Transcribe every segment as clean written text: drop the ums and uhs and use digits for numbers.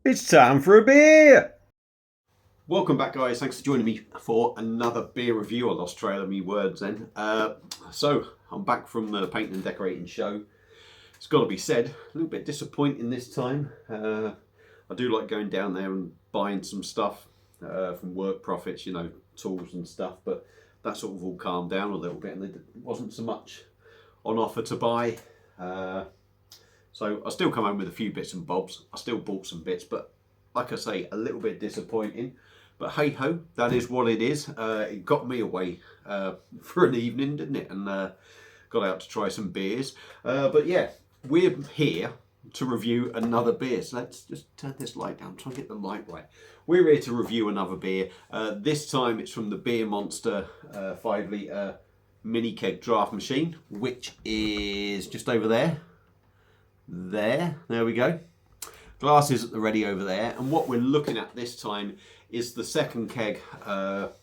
It's time for a beer! Welcome back, guys. Thanks for joining me for another beer review. I lost trail of me words then. So I'm back from the painting and decorating show. It's got to be said, a little bit disappointing this time. I do like going down there and buying some stuff from work profits, you know, tools and stuff, but that sort of all calmed down a little bit and there wasn't so much on offer to buy. So I still come home with a few bits and bobs. I still bought some bits, but like I say, a little bit disappointing. But hey ho, that is what it is. It got me away for an evening, didn't it? And got out to try some beers. But yeah, we're here to review another beer. So let's just turn this light down, try and get the light right. We're here to review another beer. This time it's from the Beermonster 5 litre mini keg draft machine, which is just over there. There we go. Glasses at the ready over there. And what we're looking at this time is the second keg that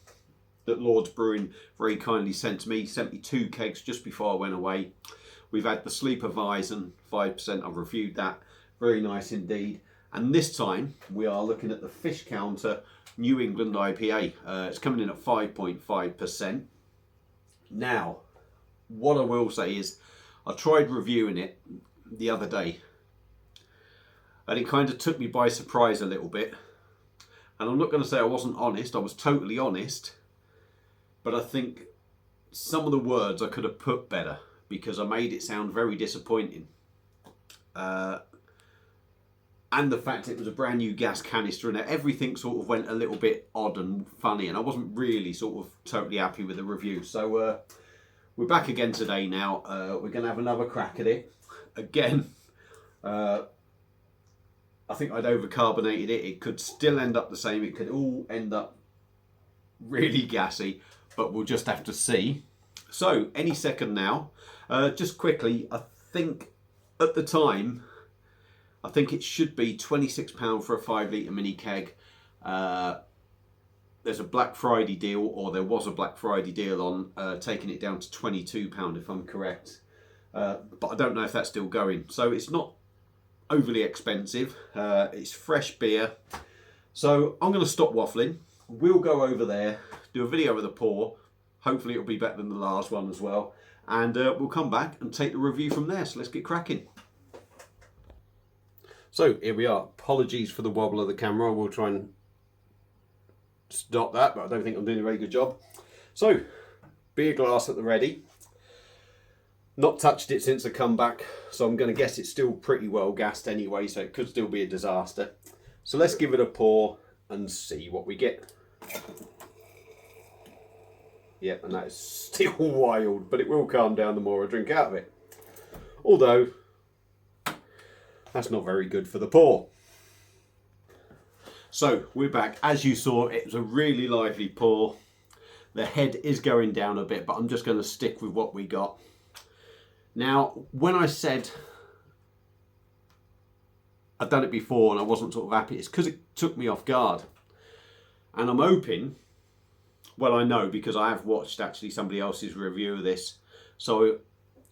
Lord's Brewing very kindly sent me. Sent me 2 kegs just before I went away. We've had the Sleeper Weizen 5%. I've reviewed that. Very nice indeed. And this time we are looking at the Fish Counter New England IPA. It's coming in at 5.5%. Now, what I will say is I tried reviewing it the other day and it kind of took me by surprise a little bit, and I'm not going to say I wasn't honest. I was totally honest, but I think some of the words I could have put better because I made it sound very disappointing, and the fact it was a brand new gas canister and everything sort of went a little bit odd and funny, and I wasn't really sort of totally happy with the review. So we're back again today now. We're going to have another crack at it again. I think I'd overcarbonated it. It could still end up the same. It could all end up really gassy, but we'll just have to see. So any second now. Just quickly, I think at the time, I think it should be £26 for a 5 litre mini keg. There's a Black Friday deal, or there was a Black Friday deal on taking it down to £22 if I'm correct. But I don't know if that's still going. So it's not overly expensive. It's fresh beer. So I'm going to stop waffling. We'll go over there, do a video of the pour. Hopefully it'll be better than the last one as well. And we'll come back and take the review from there. So let's get cracking. So here we are. Apologies for the wobble of the camera. We'll try and stop that, but I don't think I'm doing a very good job. So, beer glass at the ready. Not touched it since I come back, so I'm going to guess it's still pretty well gassed anyway, so it could still be a disaster. So let's give it a pour and see what we get. Yep, and that is still wild, but it will calm down the more I drink out of it. Although, that's not very good for the pour. So, we're back. As you saw, it was a really lively pour. The head is going down a bit, but I'm just going to stick with what we got. Now, when I said I'd done it before and I wasn't sort of happy, it's because it took me off guard. And I'm hoping, well, I know because I have watched actually somebody else's review of this. So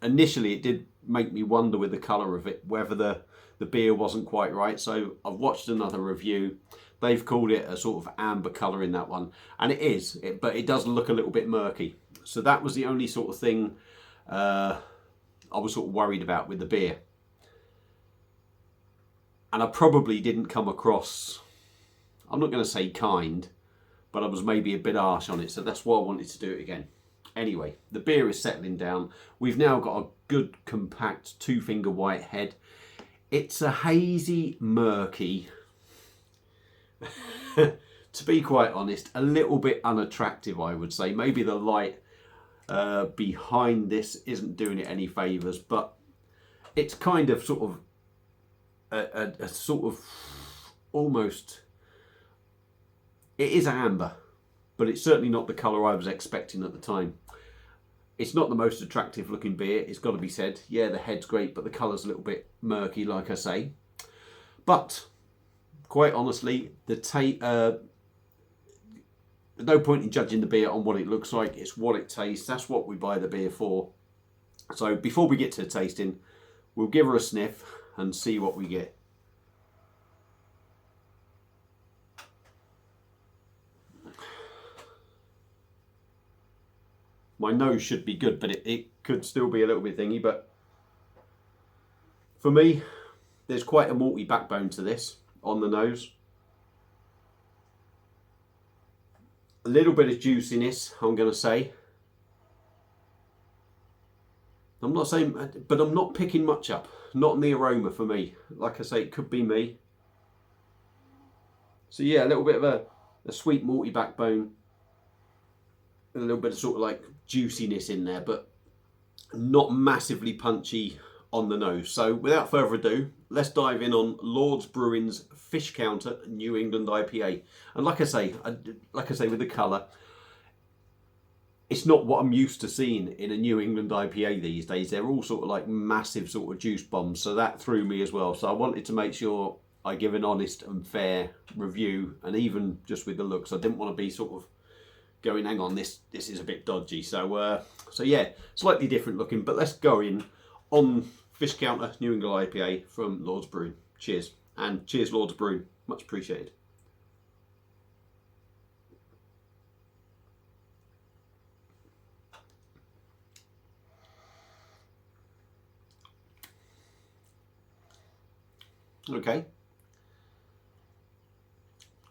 initially it did make me wonder with the colour of it, whether the beer wasn't quite right. So I've watched another review. They've called it a sort of amber colour in that one. And it is, but it does look a little bit murky. So that was the only sort of thing I was sort of worried about with the beer. And I probably didn't come across, I'm not going to say kind, but I was maybe a bit harsh on it. So that's why I wanted to do it again. Anyway, the beer is settling down. We've now got a good compact 2-finger white head. It's a hazy, murky, to be quite honest, a little bit unattractive, I would say. Maybe the light behind this isn't doing it any favours, but it's kind of sort of a sort of almost, it is amber, but it's certainly not the colour I was expecting at the time. It's not the most attractive looking beer, it's got to be said. Yeah, the head's great, but the colour's a little bit murky, like I say. But quite honestly, there's no point in judging the beer on what it looks like. It's what it tastes. That's what we buy the beer for. So before we get to the tasting, we'll give her a sniff and see what we get. nose should be good, but it could still be a little bit thingy. But for me, there's quite a malty backbone to this on the nose. A little bit of juiciness, I'm going to say. I'm not saying, but I'm not picking much up. Not in the aroma for me. Like I say, it could be me. So yeah, a little bit of a sweet malty backbone. And a little bit of sort of like juiciness in there, but not massively punchy on the nose. So without further ado, let's dive in on Lord's Brewing's Fish Counter New England IPA. And like I say with the colour, it's not what I'm used to seeing in a New England IPA these days. They're all sort of like massive sort of juice bombs, so that threw me as well. So I wanted to make sure I give an honest and fair review, and even just with the looks, I didn't want to be sort of going, hang on, this is a bit dodgy. So yeah, slightly different looking, but let's go in on Fish Counter New England IPA from Lord's Brewing. Cheers, and cheers Lord's Brewing, much appreciated. Okay,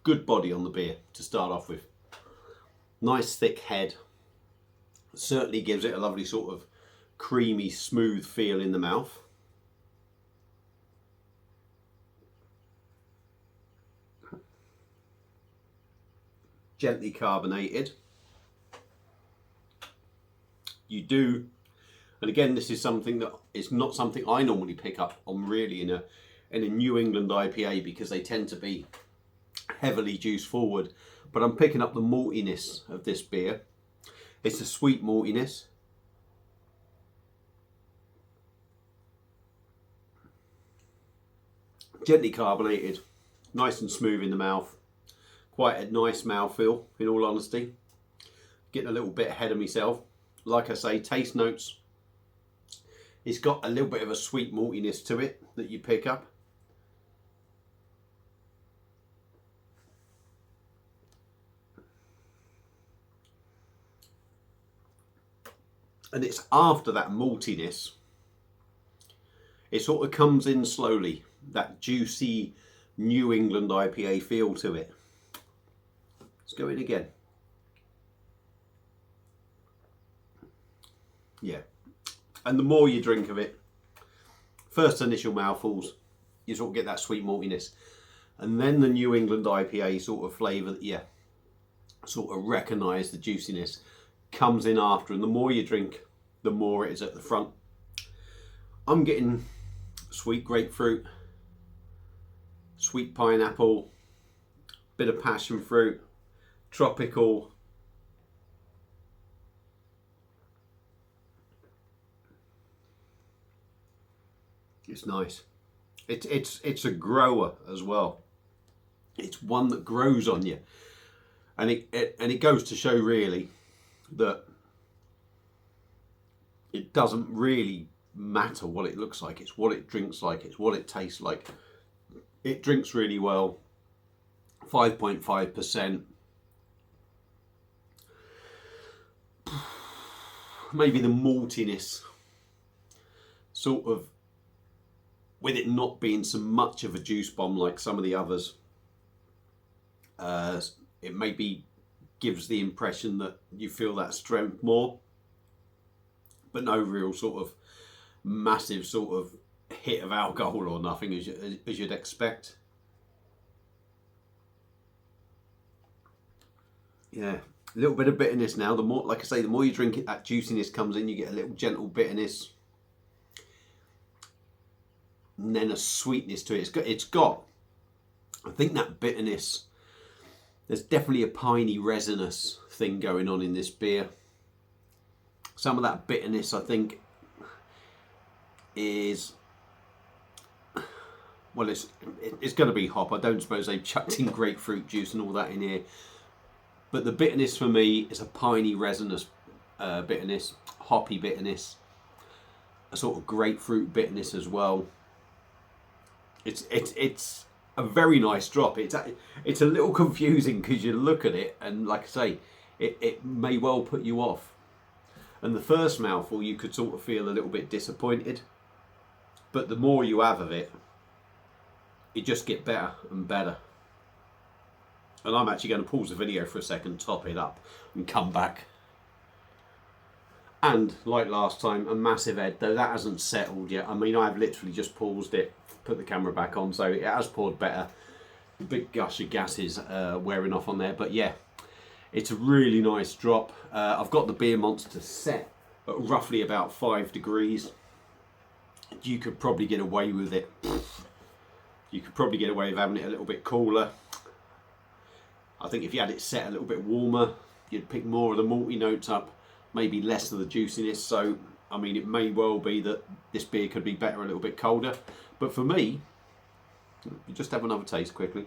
good body on the beer to start off with. Nice thick head, certainly gives it a lovely sort of creamy, smooth feel in the mouth. Gently carbonated. You do, and again, this is something that is not something I normally pick up on really in a New England IPA, because they tend to be heavily juice forward. But I'm picking up the maltiness of this beer. It's a sweet maltiness. Gently carbonated, nice and smooth in the mouth. Quite a nice mouthfeel, in all honesty. Getting a little bit ahead of myself. Like I say, taste notes. It's got a little bit of a sweet maltiness to it that you pick up. And it's after that maltiness, it sort of comes in slowly, that juicy New England IPA feel to it. Let's go in again. Yeah, and the more you drink of it, first initial mouthfuls, you sort of get that sweet maltiness, and then the New England IPA sort of flavour that you sort of recognise the juiciness comes in after, and the more you drink, the more it is at the front. I'm getting sweet grapefruit, sweet pineapple, bit of passion fruit, tropical. It's nice. It's a grower as well. It's one that grows on you, and it goes to show really that it doesn't really matter what it looks like. It's what it drinks like. It's what it tastes like. It drinks really well. 5.5%. Maybe the maltiness, sort of, with it not being so much of a juice bomb like some of the others, it maybe gives the impression that you feel that strength more, but no real sort of massive sort of hit of alcohol or nothing as you'd expect. Yeah, a little bit of bitterness now. The more, like I say, the more you drink it, that juiciness comes in. You get a little gentle bitterness, and then a sweetness to it. It's got, I think that bitterness, there's definitely a piney resinous thing going on in this beer. Some of that bitterness, I think, is, well, it's going to be hop. I don't suppose they've chucked in grapefruit juice and all that in here. But the bitterness for me is a piney resinous bitterness, hoppy bitterness, a sort of grapefruit bitterness as well. It's a very nice drop. It's a little confusing because you look at it and, like I say, it may well put you off. And the first mouthful you could sort of feel a little bit disappointed, but the more you have of it, it just gets better and better. And I'm actually going to pause the video for a second, top it up and come back. And like last time, a massive head, though that hasn't settled yet. I mean, I've literally just paused it, put the camera back on, so it has poured better. The big gush of gas is wearing off on there, but yeah, it's a really nice drop. I've got the Beermonster set at roughly about 5 degrees. You could probably get away with it. You could probably get away with having it a little bit cooler. I think if you had it set a little bit warmer, you'd pick more of the malty notes up, maybe less of the juiciness. So, I mean, it may well be that this beer could be better a little bit colder. But for me, you just have another taste quickly.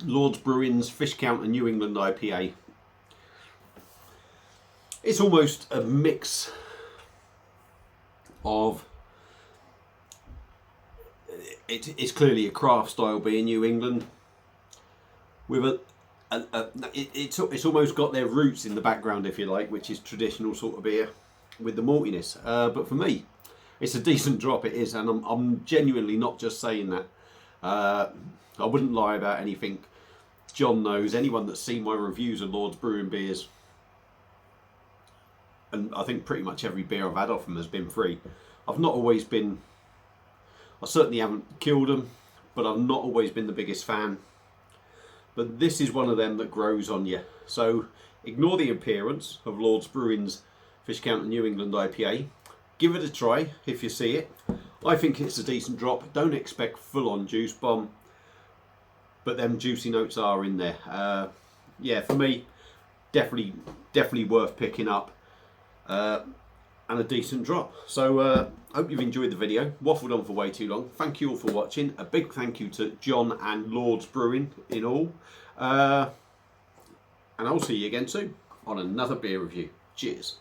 Lord's Brewing's Fish Counter New England IPA. It's almost a mix of... It's clearly a craft style beer, New England, with it's almost got their roots in the background, if you like, which is traditional sort of beer with the maltiness. But for me, it's a decent drop. It is, and I'm genuinely not just saying that. I wouldn't lie about anything. John knows, anyone that's seen my reviews of Lord's Brewing beers, and I think pretty much every beer I've had off them has been free. I've not always been... I certainly haven't killed them, but I've not always been the biggest fan. But this is one of them that grows on you. So ignore the appearance of Lord's Brewing's Fish Counter New England IPA. Give it a try if you see it. I think it's a decent drop. Don't expect full-on juice bomb, but them juicy notes are in there. Yeah, for me, definitely worth picking up. And a decent drop. So hope you've enjoyed the video. Waffled on for way too long. Thank you all for watching. A big thank you to John and Lord's Brewing in all. And I'll see you again soon on another beer review. Cheers.